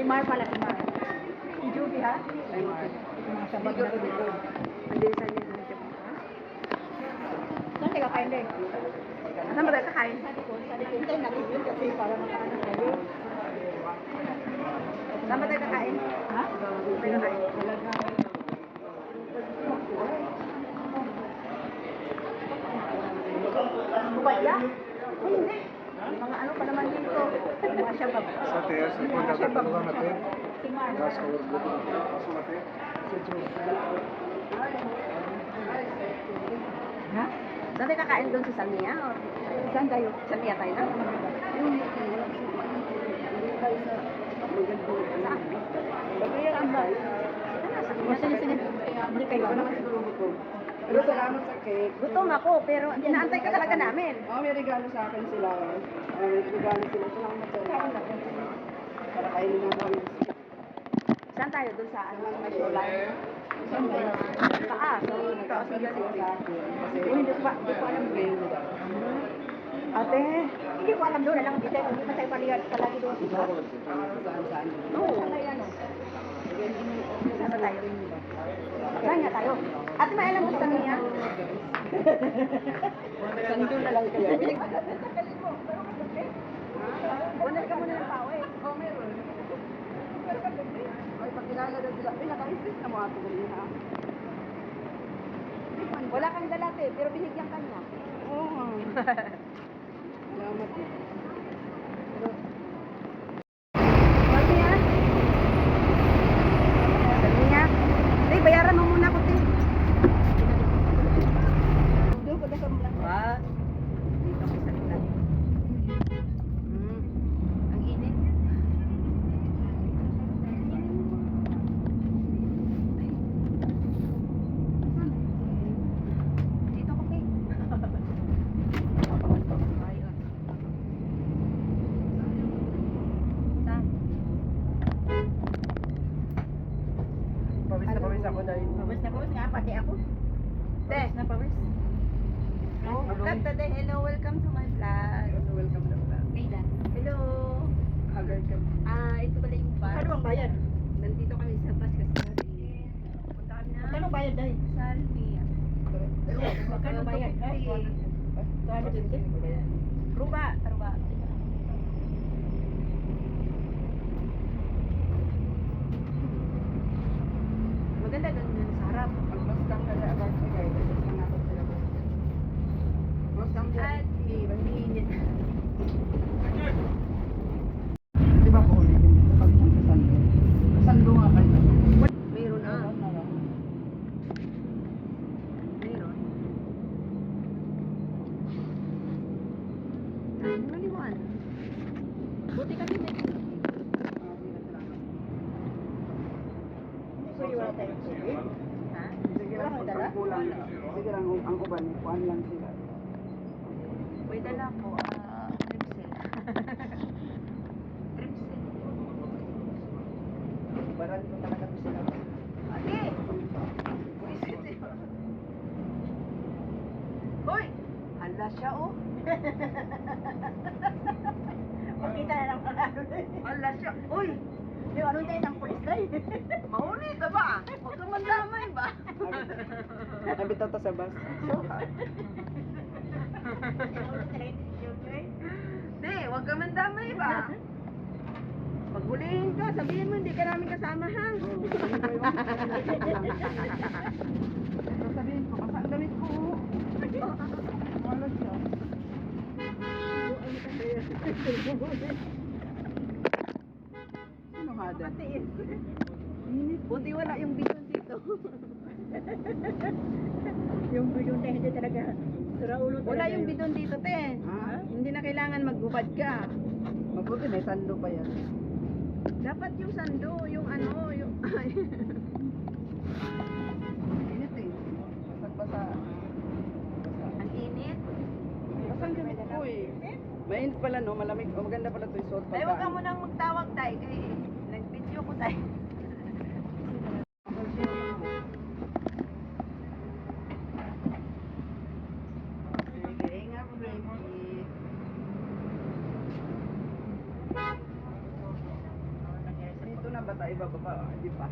Mar pala, si Mar. Si Judy, ha? Ay, Mar. Mga sabag na dito. Hindi sa niya sa niya. Saan tayo kain din? Saan ba tayo kakain? Sa likod tayo natin yun kasi para makaano tayo. Saan ba tayo kakain? Ha? Saan tayo kakain? Talaga. Bubaya? Ay, hindi. Mga ano pa naman dito. Mga shabab. Sa tiyas, ipon dapat tulungan natin. Si Mar. Gas, kawag buto. Kaso natin. Ha? Saan tayo kakain doon sa Salmia? Or Saan tayo? Salmia tayo na? Saan? Saan ba? O, sige, sige. Hindi kayo. Pero salamat sa cake. Gutom ako, pero inaantay ka talaga namin. Oh, may regalo sa akin sila. May regalo sila. Salamat sa para kainin na kami. Saan tayo? Doon sa ano? May shoreline? Saan ba? Taas. Taas yung Sa galing. akin. Kasi Hindi ko alam. Ate, Hindi ko alam doon. Alam ko dito. Hindi pa tayo palagi doon. Diba? saan. oo. Saan tayo ano? Saan ba tayo? Saan nga tayo? Ate, may alam mo sa Salmia? Sando na lang kayo. Bunal ka muna ng tao eh. Oh, meron. Ay, pag kilala na sila. Ay, naka-insist na mo ato ganyan ha. Wala kang dalate, pero binigyan ka niya. Oo. Salamat. Salmia? Salmia? Ay, bayaran mo muna ko, te. Doon ko na sa mga. What? Dito ko sa likod. Ang init. Dito ko, te. Ayun. Saan? Pawis ako na yun. Pawis na pawis nga. Pati ako. Te. Na pawis. Oh, vlog today. Hello, welcome to my vlog. Welcome na pala. Kailan? Hello. Hagar ka. Ito pala yung bus. Ano bang bayad? Nandito kami sa bus kasi punta kami na Ano bayad dahil? Salmia. Magkano bayad? Ay, Kano din din? Ruba. Ruba. Maganda doon dun sa harap. Ang bastang kaya agad sa guys. Bastang ako sila. Bastang At mainit. Di ba po ulit yung pag sando? Sando nga kayo. Mayroon na. Mayroon. Ano maliwan? Buti kami may Pwede wala tayong tubig. ha? Sige Wala lang, kang dala? ang kulang. Sige lang, ang uban, kuhan lang sila. May dala ko, tripsil. Tripsil. Baran ko talaga to sila. Ate! Hoy! Hala siya, oh. Makita na lang mga ano. Hala siya. Uy! Yung ano tayo ng pulis tayo. Mahuli ka ba? Huwag kang mandamay ba? Nabitaw to sa bus. Di, huwag kang mandamay ba? Pag hulihin ka, sabihin mo hindi ka namin kasama, ha? Sabihin ko, kasang damit ko. Wala siya. Ano nga din? Matiis. Buti wala yung bidon dito. Yung bidon tayo hindi talaga. Sira ulo talaga. Wala yung bidon dito, te. Ha? Hindi na kailangan maghubad ka. Mabuti may sando pa yan. Dapat yung sando, yung ano, yung... Init eh. Basag-basa. Ang init. Basang damit ko eh. Mainit pala no, malamig. Oh, maganda pala to yung suot Ay, huwag ka munang magtawag, tay. Kay nag-video ko, tay. Sige nga, baby. Dito bababa, di ba?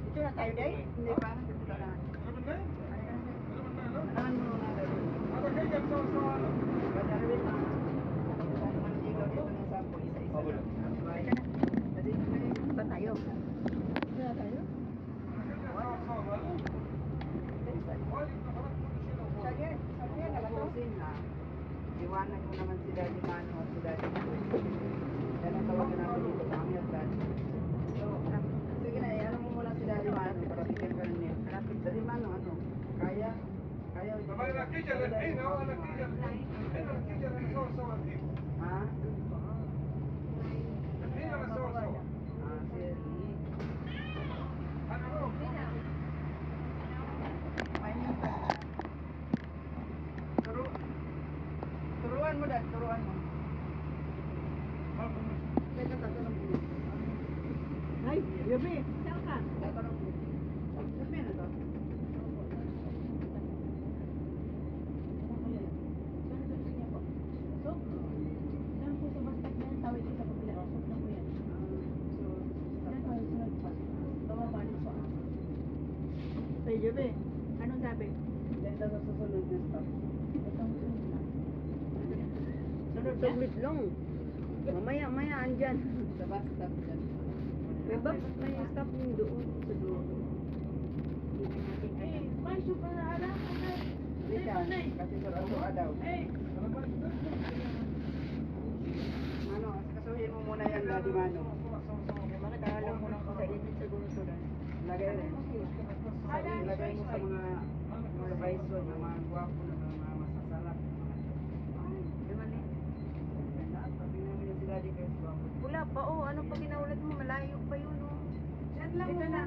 Dito na tayo, Day. Hindi pa, dito na lang. Ano muna daw? Badarwin na. Manligaw dito ng sampo, isa-isa lang. Sabay. Kasi Ba tayo? Dito na tayo? Sagir, sagir na ba to? Tusin ha. Iwanan mo naman si Daddy Mano at si Daddy Mano. Yan ang tawagan natin dito, kami at Daddy. So, sige na, ano mo muna si Daddy Mano para bigyan ka rin niya. Daddy Mano, ano? Kaya? Kaya? Ha? Sige. Turuan mo, Dad. Turuan mo. Teka, tatanong ko. Ay, Yobi. Saan ka? Tatanong ko. Sabi na to. Saan po sa basket na yan? Tawid sa kapila. Sok na po yan. Saan tayo sunod pa? Tumama ni so. Ay, Yobi. Anong sabi? Yan daw sa susunod na stop. Itong sunod na. Saglit lang. Mamaya, andyan. Sa bus stop dyan. May stop din doon. Sa doon. Eh, may super na alam. Hindi siya. Kasi sura daw. Ano, kasuhin mo muna yan, Daddy Mano. Managalang mo lang ko sa init siguro to na. Lagay mo sa mga bison, ng mga gwapo, ng mga masasarap. Di ba, Nick? Sabi namin yung si Daddy Chris gwapo. Wala pa, oh. Ano pa ginaulat mo? Malayo pa yun, oh. Yan lang muna.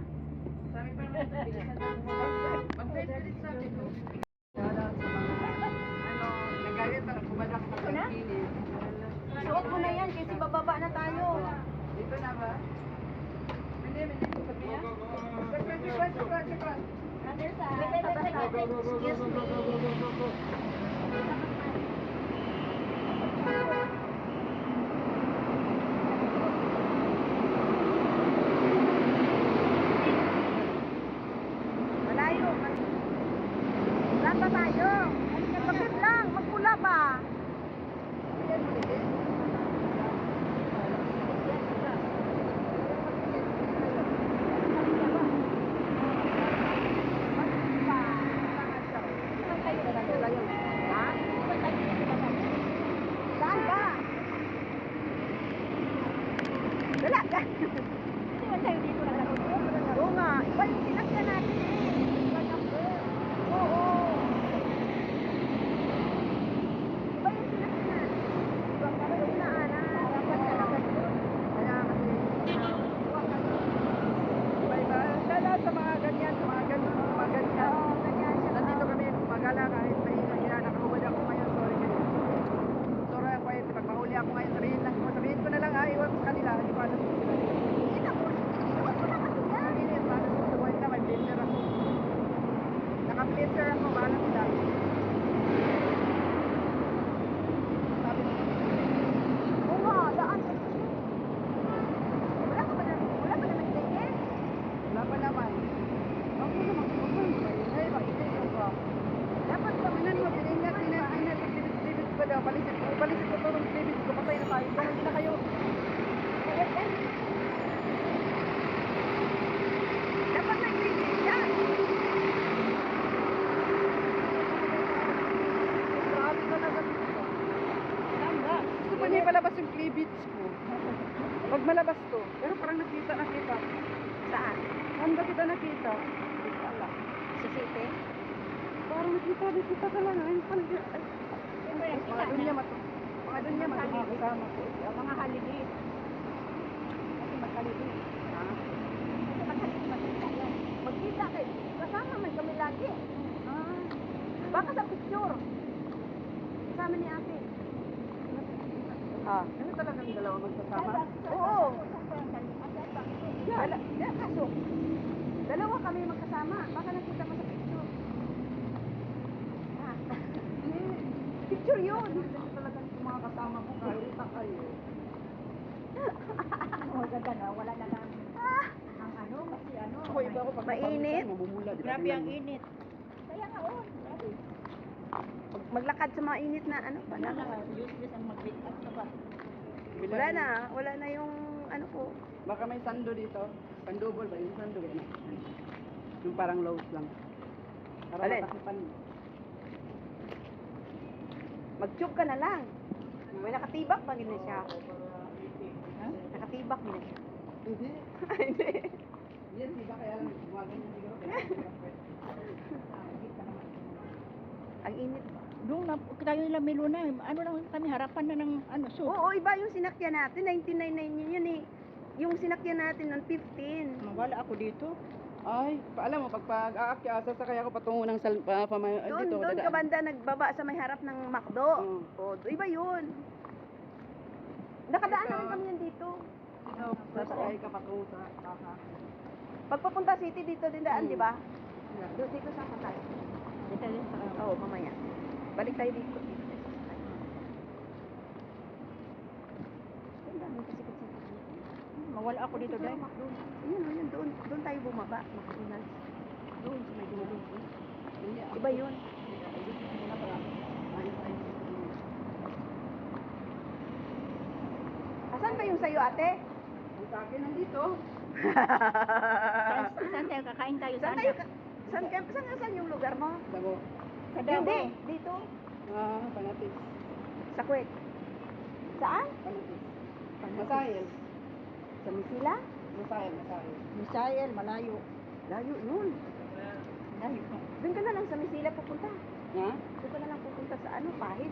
Sabi pa naman sa bilisan ng mga. Mag-favorite sa akin. Shout out sa mga, nagalit ang kumadak sa pagkinis. Suot mo na yan kasi bababa na tayo. Dito na ba? Hindi. Sabi niya? Check. Under sa... Excuse me. Malayo. Saan pa tayo? Bakit lang? Magpula pa. Ha? Saan ba? Wala ka. Hindi ba tayo dito na lang? Oo nga. Iba yung sinakyan natin eh. Oo. Iba yung sinakyan natin. Iba ka rin na, Ana. Dapat ka na kasi. Kaya kasi. Iba. Shout out sa mga ganyan, sa mga ganyan. Oo, ganyan siya. Nandito kami magala kahit mahinga nila. Nakahubad ako ngayon. Sorry kayo. Sorry ako eh. Pag mahuli ako ngayon, sabihin ko na lang iwan ko sa kanila. Hindi pa alam ko sila. Kita mo. Iwan ko na kasi yan. Sabihin, paano ko sa buhay nila? May blazer ako. Naka-blazer ako. Bahala sila. Sabi ko. Oo nga, daan. Wala ka ba naman tingin? Wala pa naman. Huwag mo naman. Ay, bakit ko? Dapat ba Tingnan mo, tingnan, libits ko daw. Balisit ko to ng libits ko. Patay na tayo. Ganun din na kayo. dapat nag-tingin yan. Grabe ka na kasi. Gusto pa niya palabas yung cleavage ko. Pag malabas to. Pero parang nakita. Saan? Saan ba kita nakita? Wala. Sa city? Parang nakita ka lang. Ay, parang mga dunya mato. Mga dunya mato. Mga kasama ko. Mga haligit. Kasi magkaligit. Ha? Kasi magkita yan. Magkita kayo. Kasama man kami lagi. Baka sa picture. Kasama ni ate. Ano talagang dalawa magsasama? Oo. Kaso, dalawa kami magkasama. Baka nakita mo sa picture. Picture yun. Talagang yung mga kasama ko, kahit kayo. Maganda mawala na lang ang ano, kasi ano. Ako iba ako pag Mainit. napawisan, mamumula. di ba? Grabe ang Tingnan mo. init. Kaya nga, oh. Grabe. Maglakad sa mainit na ano, Wala panahon. na, useless ang mag-wake up ka ba? Wala na yung ano po. Baka may sando dito. Sandubol ba? Yung sando ba? Yung parang lows lang. Para Alin? matakipan. Mag-tube ka na lang. May nakatibak pa gina siya. Ha? Nakatibak gina siya. Hindi. Hindi. Yan, di ba kaya lang gumagan yung siguro. Ang init. Doon na, tayo nila Miluna, ano lang kami, harapan na ng ano, so. Oo, iba yung sinakyan natin. 1999 yun eh. Yung sinakyan natin noon 15. Mawala ako dito. Ay, alam mo, pag sasakay ako patungo ng Doon, dito, doon ka dadaan. banda nagbaba sa may harap ng McDo. Oo. Oh, iba yun. Nakadaan Ito. naman kami yan dito. Dito, sasakay ka patungo sa kaka. Pagpapunta city dito din daan, Hmm. di ba? Doon dito sa tayo. Dito din sa Oo, mamaya. Balik tayo dito. Dito tayo sasakay. Ang daming kasi. Mawala ako dito dahil. Yun, doon tayo bumaba. McDonald's. Doon sa may dulo. Hindi, ako. Iba yun. Muna pala. Ayun tayo. Asan ba yung sayo, ate? Ang sa akin nandito. Saan tayo kakain tayo? Saan tayo? Saan yung lugar mo? Dago. Sa Davao. Hindi, dito. Panatis. Sa Kuwait. Saan? Panatis. Masayel. Sa Misila? Masayel. Misael, malayo. Layo yun. Layo. Doon ka na lang sa Misila pupunta. Ha? Doon ka na lang pupunta sa ano, Pahid.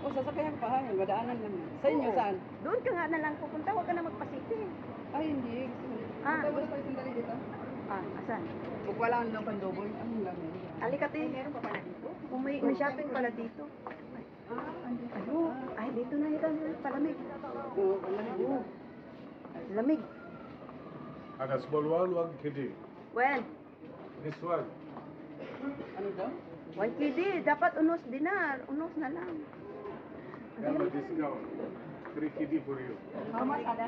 O, sasakyan pa. Yan, madaanan lang yan. Sa inyo, Oo. saan? Doon ka nga na lang pupunta, huwag ka na magpasiti. Ay, hindi. Ah. Punta mo na tayo sandali dito. Asan? Kung wala ang lang pandoboy, ang lang yan. Alikate. Meron pa pala dito? Kung may shopping pala dito. Ano? Ay, dito na ito. Palamig. Oo, ang lang yan. Lamig. Agas bolwal wag kidi. Well, This one. Ano daw? 1 KD. Dapat unos dinar. Unos na lang. Have a discount. 3 kidi for you. How much ada?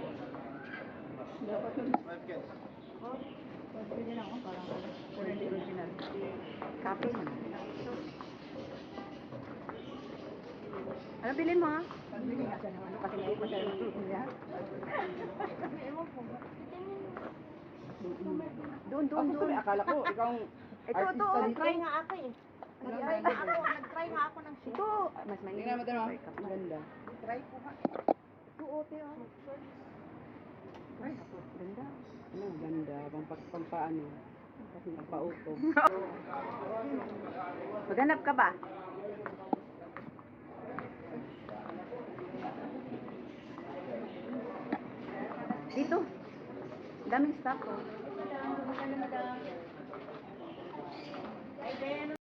Original. Kape na. Ano bilhin mo ha? Ano kasi hindi pa siya natutuya? Doon. Akala ko, ikaw ang Ito, artista dito. Try nga ako eh. Nag-try nga ako ng shoe. Ito. Mas mainit. Tingnan mo ito, no? Maganda. Try ko nga. Ito, ote. Ganda. Ano, maganda. Pampaano. Pampautog. Maghanap ka ba? Dito. Daming stock. Oh. Ay, Ben, ano